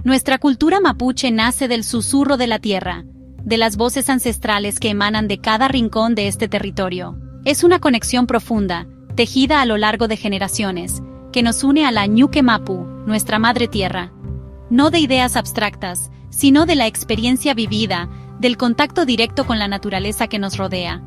Nuestra cultura mapuche nace del susurro de la tierra, de las voces ancestrales que emanan de cada rincón de este territorio. Es una conexión profunda, tejida a lo largo de generaciones, que nos une a la Ñuque Mapu, nuestra madre tierra. No de ideas abstractas, sino de la experiencia vivida, del contacto directo con la naturaleza que nos rodea.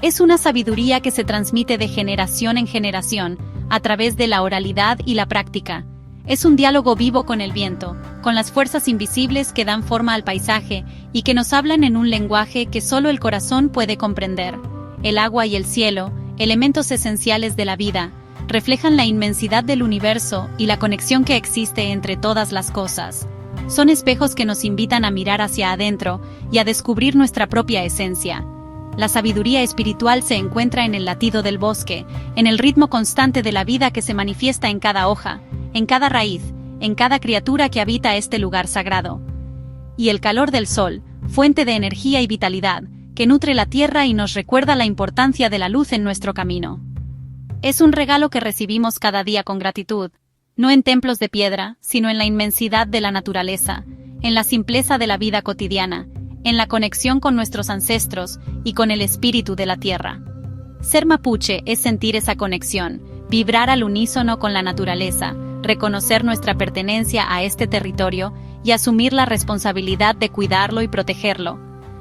Es una sabiduría que se transmite de generación en generación, a través de la oralidad y la práctica. Es un diálogo vivo con el viento, con las fuerzas invisibles que dan forma al paisaje y que nos hablan en un lenguaje que solo el corazón puede comprender. El agua y el cielo, elementos esenciales de la vida, reflejan la inmensidad del universo y la conexión que existe entre todas las cosas. Son espejos que nos invitan a mirar hacia adentro y a descubrir nuestra propia esencia. La sabiduría espiritual se encuentra en el latido del bosque, en el ritmo constante de la vida que se manifiesta en cada hoja, en cada raíz, en cada criatura que habita este lugar sagrado. Y el calor del sol, fuente de energía y vitalidad, que nutre la tierra y nos recuerda la importancia de la luz en nuestro camino. Es un regalo que recibimos cada día con gratitud, no en templos de piedra, sino en la inmensidad de la naturaleza, en la simpleza de la vida cotidiana, en la conexión con nuestros ancestros y con el espíritu de la tierra. Ser mapuche es sentir esa conexión, vibrar al unísono con la naturaleza, reconocer nuestra pertenencia a este territorio y asumir la responsabilidad de cuidarlo y protegerlo.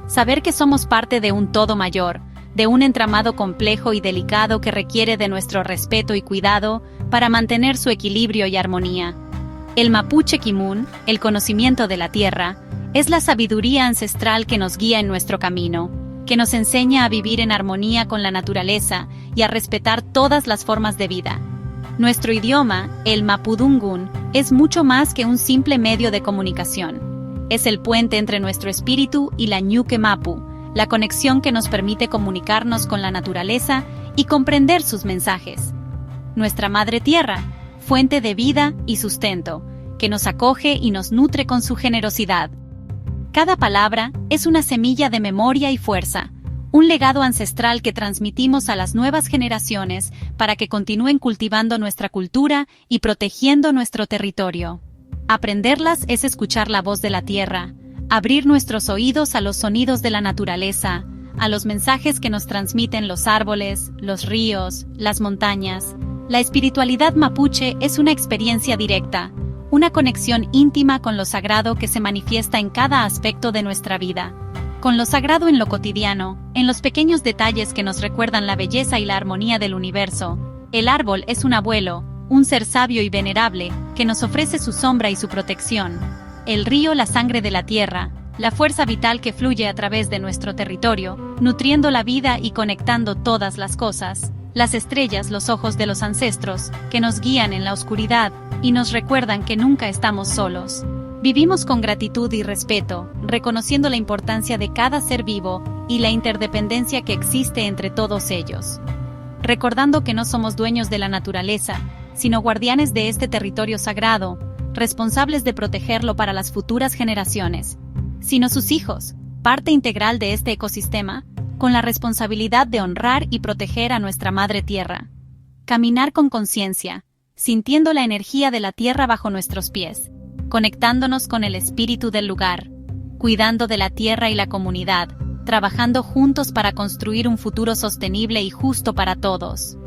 Saber que somos parte de un todo mayor, de un entramado complejo y delicado que requiere de nuestro respeto y cuidado para mantener su equilibrio y armonía. El mapuche kimun, el conocimiento de la tierra, es la sabiduría ancestral que nos guía en nuestro camino, que nos enseña a vivir en armonía con la naturaleza y a respetar todas las formas de vida. Nuestro idioma, el mapudungun, es mucho más que un simple medio de comunicación. Es el puente entre nuestro espíritu y la Ñuque Mapu, la conexión que nos permite comunicarnos con la naturaleza y comprender sus mensajes. Nuestra madre tierra, fuente de vida y sustento, que nos acoge y nos nutre con su generosidad. Cada palabra es una semilla de memoria y fuerza, un legado ancestral que transmitimos a las nuevas generaciones para que continúen cultivando nuestra cultura y protegiendo nuestro territorio. Aprenderlas es escuchar la voz de la tierra, abrir nuestros oídos a los sonidos de la naturaleza, a los mensajes que nos transmiten los árboles, los ríos, las montañas. La espiritualidad mapuche es una experiencia directa, una conexión íntima con lo sagrado que se manifiesta en cada aspecto de nuestra vida. Con lo sagrado en lo cotidiano, en los pequeños detalles que nos recuerdan la belleza y la armonía del universo. El árbol es un abuelo, un ser sabio y venerable, que nos ofrece su sombra y su protección. El río, la sangre de la tierra, la fuerza vital que fluye a través de nuestro territorio, nutriendo la vida y conectando todas las cosas. Las estrellas, los ojos de los ancestros, que nos guían en la oscuridad y nos recuerdan que nunca estamos solos. Vivimos con gratitud y respeto, reconociendo la importancia de cada ser vivo y la interdependencia que existe entre todos ellos. Recordando que no somos dueños de la naturaleza, sino guardianes de este territorio sagrado, responsables de protegerlo para las futuras generaciones, sino sus hijos, parte integral de este ecosistema, con la responsabilidad de honrar y proteger a nuestra madre tierra. Caminar con conciencia, sintiendo la energía de la tierra bajo nuestros pies, conectándonos con el espíritu del lugar, cuidando de la tierra y la comunidad, trabajando juntos para construir un futuro sostenible y justo para todos.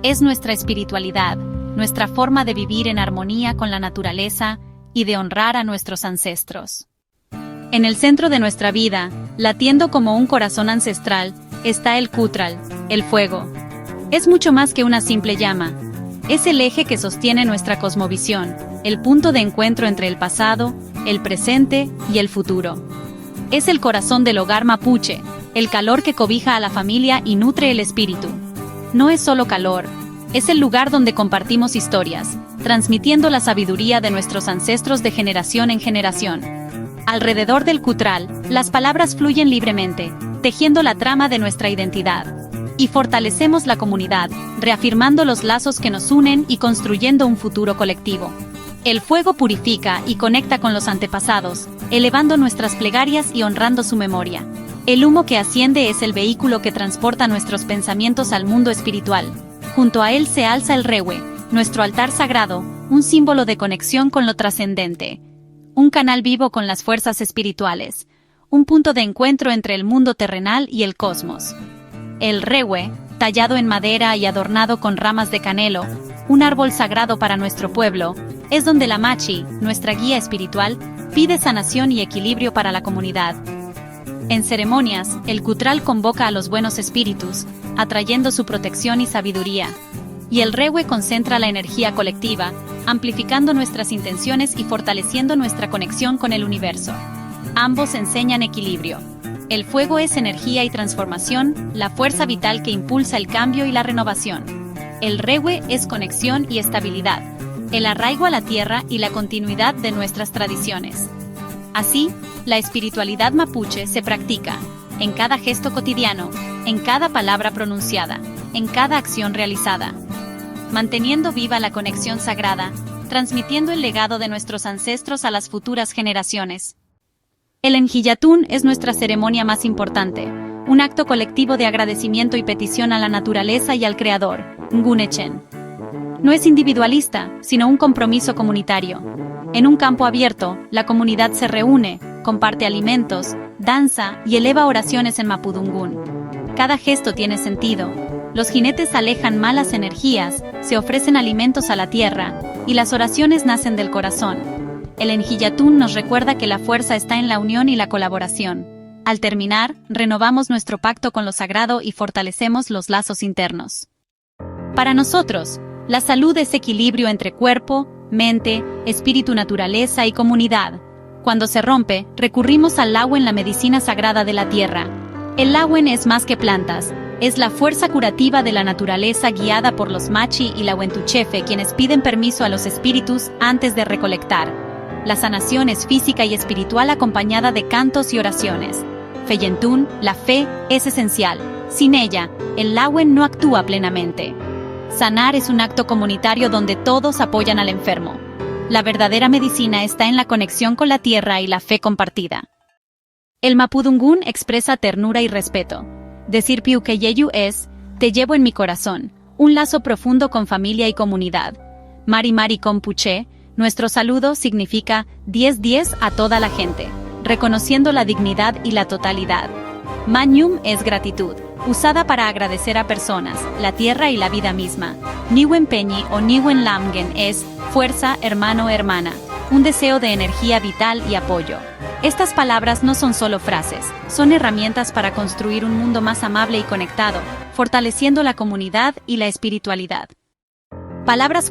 Es nuestra espiritualidad, nuestra forma de vivir en armonía con la naturaleza y de honrar a nuestros ancestros. En el centro de nuestra vida, latiendo como un corazón ancestral, está el Cutral, el fuego. Es mucho más que una simple llama. Es el eje que sostiene nuestra cosmovisión, el punto de encuentro entre el pasado, el presente y el futuro. Es el corazón del hogar mapuche, el calor que cobija a la familia y nutre el espíritu. No es solo calor, es el lugar donde compartimos historias, transmitiendo la sabiduría de nuestros ancestros de generación en generación. Alrededor del Cutral, las palabras fluyen libremente, tejiendo la trama de nuestra identidad. Y fortalecemos la comunidad, reafirmando los lazos que nos unen y construyendo un futuro colectivo. El fuego purifica y conecta con los antepasados, elevando nuestras plegarias y honrando su memoria. El humo que asciende es el vehículo que transporta nuestros pensamientos al mundo espiritual. Junto a él se alza el rewe, nuestro altar sagrado, un símbolo de conexión con lo trascendente. un canal vivo con las fuerzas espirituales, un punto de encuentro entre el mundo terrenal y el cosmos. El rewe, tallado en madera y adornado con ramas de canelo, un árbol sagrado para nuestro pueblo, es donde la Machi, nuestra guía espiritual, pide sanación y equilibrio para la comunidad. En ceremonias, el cutral convoca a los buenos espíritus, atrayendo su protección y sabiduría. Y el rewe concentra la energía colectiva, amplificando nuestras intenciones y fortaleciendo nuestra conexión con el universo. Ambos enseñan equilibrio. El fuego es energía y transformación, la fuerza vital que impulsa el cambio y la renovación. El rewe es conexión y estabilidad, el arraigo a la tierra y la continuidad de nuestras tradiciones. Así, la espiritualidad mapuche se practica en cada gesto cotidiano, en cada palabra pronunciada, en cada acción realizada, manteniendo viva la conexión sagrada, transmitiendo el legado de nuestros ancestros a las futuras generaciones. El Enjillatún es nuestra ceremonia más importante, un acto colectivo de agradecimiento y petición a la naturaleza y al Creador, Ngunechen. No es individualista, sino un compromiso comunitario. En un campo abierto, la comunidad se reúne, comparte alimentos, danza y eleva oraciones en mapudungún. Cada gesto tiene sentido. Los jinetes alejan malas energías, se ofrecen alimentos a la tierra, y las oraciones nacen del corazón. El Enjillatún nos recuerda que la fuerza está en la unión y la colaboración. Al terminar, renovamos nuestro pacto con lo sagrado y fortalecemos los lazos internos. Para nosotros, la salud es equilibrio entre cuerpo, mente, espíritu, naturaleza y comunidad. Cuando se rompe, recurrimos al Lawen, la medicina sagrada de la tierra. El Lawen es más que plantas, es la fuerza curativa de la naturaleza guiada por los Machi y la Wentuchefe, quienes piden permiso a los espíritus antes de recolectar. La sanación es física y espiritual acompañada de cantos y oraciones. Feyentún, la fe, es esencial. Sin ella, el Lawen no actúa plenamente. Sanar es un acto comunitario donde todos apoyan al enfermo. La verdadera medicina está en la conexión con la tierra y la fe compartida. El mapudungún expresa ternura y respeto. Decir piuqueyeyu es, te llevo en mi corazón, un lazo profundo con familia y comunidad. Mari Mari Compuche, nuestro saludo significa 10-10 a toda la gente, reconociendo la dignidad y la totalidad. Manyum es gratitud, usada para agradecer a personas, la tierra y la vida misma. Niwen Peñi o Niwen Lamgen es fuerza, hermano, hermana, un deseo de energía vital y apoyo. Estas palabras no son solo frases, son herramientas para construir un mundo más amable y conectado, fortaleciendo la comunidad y la espiritualidad. Palabras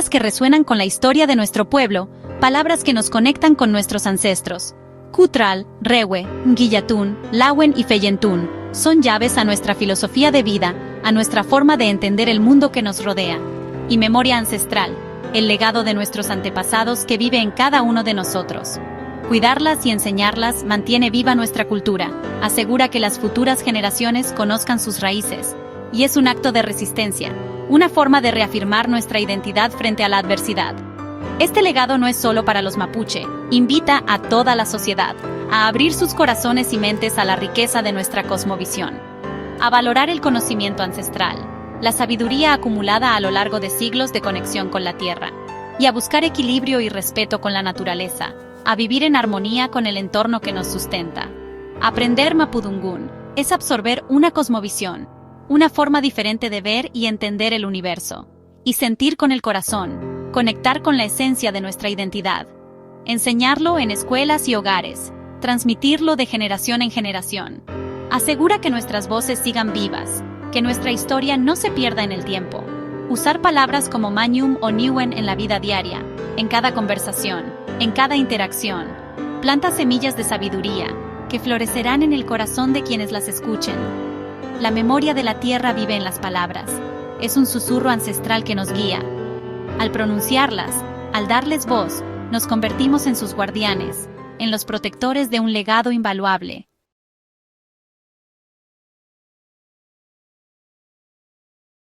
que resuenan con la historia de nuestro pueblo, palabras que nos conectan con nuestros ancestros. Cutral, Rewe, Enjillatún, Lawen y Feyentún son llaves a nuestra filosofía de vida, a nuestra forma de entender el mundo que nos rodea. Y memoria ancestral, el legado de nuestros antepasados que vive en cada uno de nosotros. Cuidarlas y enseñarlas mantiene viva nuestra cultura, asegura que las futuras generaciones conozcan sus raíces, y es un acto de resistencia, una forma de reafirmar nuestra identidad frente a la adversidad. Este legado no es solo para los mapuche, invita a toda la sociedad a abrir sus corazones y mentes a la riqueza de nuestra cosmovisión, a valorar el conocimiento ancestral, la sabiduría acumulada a lo largo de siglos de conexión con la tierra, y a buscar equilibrio y respeto con la naturaleza, a vivir en armonía con el entorno que nos sustenta. Aprender mapudungún es absorber una cosmovisión, una forma diferente de ver y entender el universo, y sentir con el corazón, conectar con la esencia de nuestra identidad. Enseñarlo en escuelas y hogares, transmitirlo de generación en generación. Asegura que nuestras voces sigan vivas, que nuestra historia no se pierda en el tiempo. Usar palabras como Manyum o Niwen en la vida diaria, en cada conversación, en cada interacción. Planta semillas de sabiduría, que florecerán en el corazón de quienes las escuchen. La memoria de la tierra vive en las palabras. Es un susurro ancestral que nos guía. Al pronunciarlas, al darles voz, nos convertimos en sus guardianes, en los protectores de un legado invaluable.